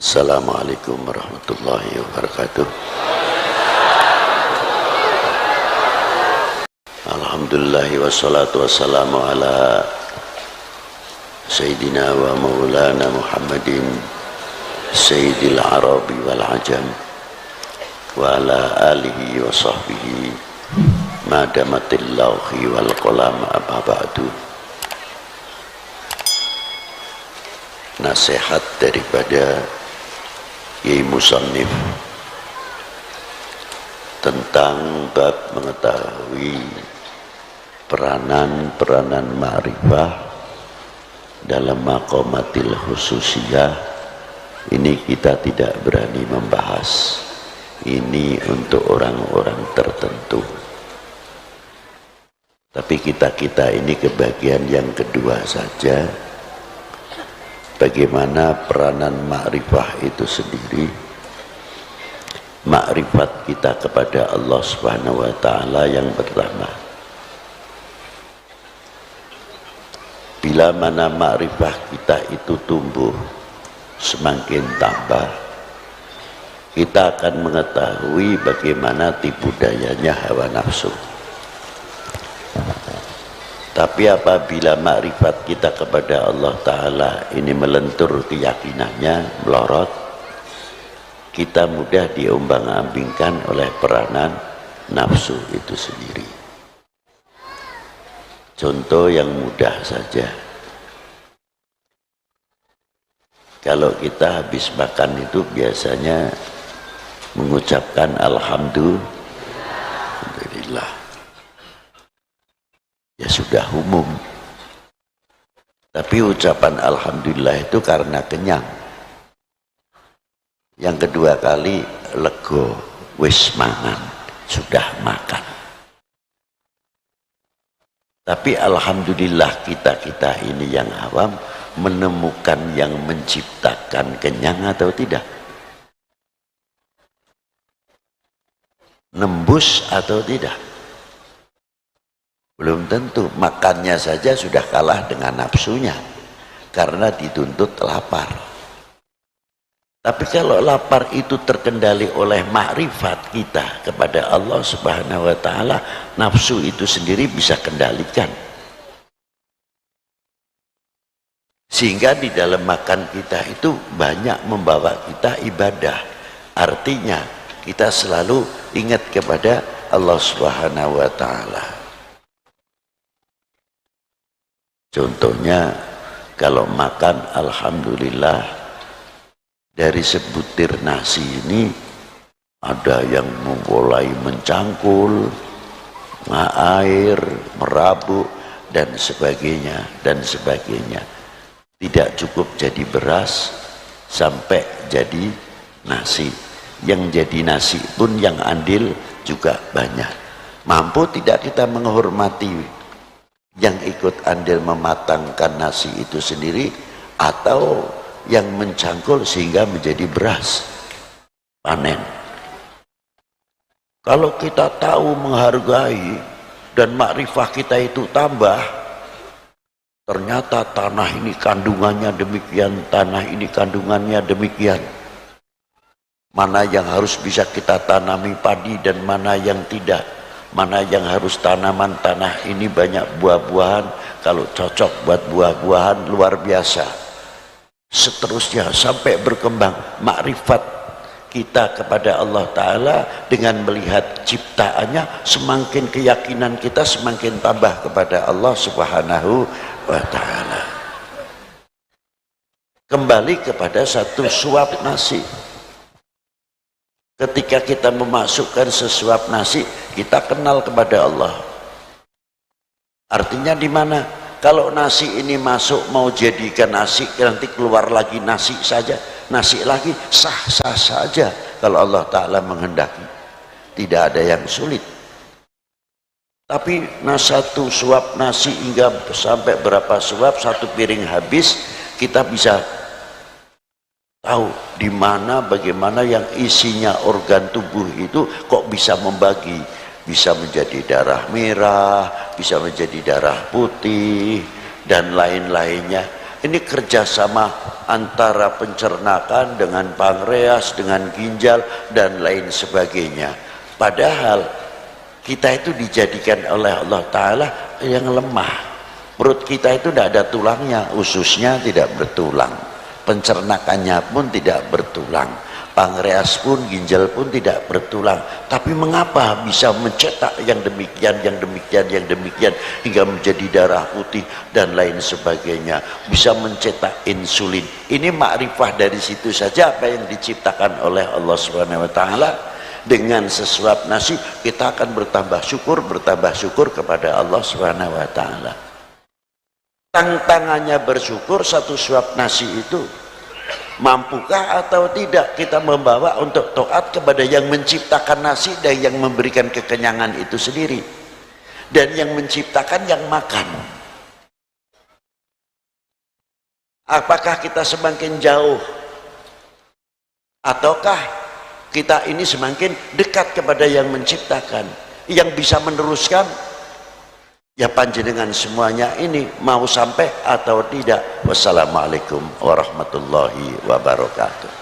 Assalamualaikum warahmatullahi wabarakatuh. Alhamdulillah wassalatu wassalamu ala Sayyidina wa maulana Muhammadin Sayyidil Arabi wal Ajam wa ala alihi wa sahbihi madamatil lawhi wal qalam amma ba'du. Nasihat daripada Kiai Musannif tentang bab mengetahui peranan ma'rifah dalam maqamatil khususiyah. Ini kita tidak berani membahas, ini untuk orang-orang tertentu. Tapi kita ini kebagian yang kedua saja, bagaimana peranan ma'rifah itu sendiri, ma'rifat kita kepada Allah Subhanahu wa ta'ala yang pertama. Bila mana ma'rifah kita itu tumbuh, semakin tambah, kita akan mengetahui bagaimana tipu dayanya hawa nafsu. Tapi apabila makrifat kita kepada Allah Ta'ala ini melentur keyakinannya, melorot, kita mudah diombang-ambingkan oleh peranan nafsu itu sendiri. Contoh yang mudah saja. Kalau kita habis makan itu biasanya mengucapkan Alhamdulillah. Ya sudah umum. Tapi ucapan Alhamdulillah itu karena kenyang. Yang kedua kali lego, wis mangan, sudah makan. Tapi Alhamdulillah kita ini yang awam menemukan yang menciptakan kenyang atau tidak? Nembus atau tidak? Belum tentu. Makannya saja sudah kalah dengan nafsunya karena dituntut lapar. Tapi kalau lapar itu terkendali oleh makrifat kita kepada Allah Subhanahu wa ta'ala, nafsu itu sendiri bisa kendalikan. Sehingga di dalam makan kita itu banyak membawa kita ibadah. Artinya kita selalu ingat kepada Allah Subhanahu wa ta'ala. Contohnya kalau makan Alhamdulillah, dari sebutir nasi ini ada yang mulai mencangkul, air, merabuk dan sebagainya dan sebagainya. Tidak cukup jadi beras sampai jadi nasi. Yang jadi nasi pun yang andil juga banyak. Mampu tidak kita menghormati yang ikut andil mematangkan nasi itu sendiri, atau yang mencangkul sehingga menjadi beras panen? Kalau kita tahu menghargai dan makrifah kita itu tambah, ternyata tanah ini kandungannya demikian, tanah ini kandungannya demikian, mana yang harus bisa kita tanami padi dan mana yang tidak, mana yang harus tanaman tanah ini banyak buah-buahan, kalau cocok buat buah-buahan luar biasa. Seterusnya sampai berkembang makrifat kita kepada Allah Ta'ala dengan melihat ciptaannya, semakin keyakinan kita semakin tambah kepada Allah Subhanahu wa ta'ala. Kembali kepada satu suap nasi. Ketika kita memasukkan sesuap nasi, kita kenal kepada Allah. Artinya di mana? Kalau nasi ini masuk mau jadikan nasi, nanti keluar lagi nasi saja, nasi lagi, sah-sah saja kalau Allah Ta'ala menghendaki. Tidak ada yang sulit. Tapi satu suap nasi hingga sampai berapa suap, satu piring habis, kita bisa tahu di mana bagaimana yang isinya organ tubuh itu kok bisa membagi, bisa menjadi darah merah, bisa menjadi darah putih dan lain-lainnya. Ini kerjasama antara pencernakan dengan pankreas, dengan ginjal, dan lain sebagainya. Padahal kita itu dijadikan oleh Allah Ta'ala yang lemah. Perut kita itu tidak ada tulangnya, ususnya tidak bertulang, pencernakannya pun tidak bertulang, pankreas pun, ginjal pun tidak bertulang. Tapi mengapa bisa mencetak yang demikian, yang demikian, yang demikian, hingga menjadi darah putih dan lain sebagainya, bisa mencetak insulin. Ini makrifah dari situ saja apa yang diciptakan oleh Allah Subhanahu wa taala. Dengan sesuap nasi kita akan bertambah syukur kepada Allah Subhanahu wa taala. Tantangannya bersyukur, satu suap nasi itu mampukah atau tidak kita membawa untuk taat kepada yang menciptakan nasi dan yang memberikan kekenyangan itu sendiri, dan yang menciptakan yang makan. Apakah kita semakin jauh ataukah kita ini semakin dekat kepada yang menciptakan, yang bisa meneruskan? Ya panjenengan semuanya ini mau sampai atau tidak. Wassalamualaikum warahmatullahi wabarakatuh.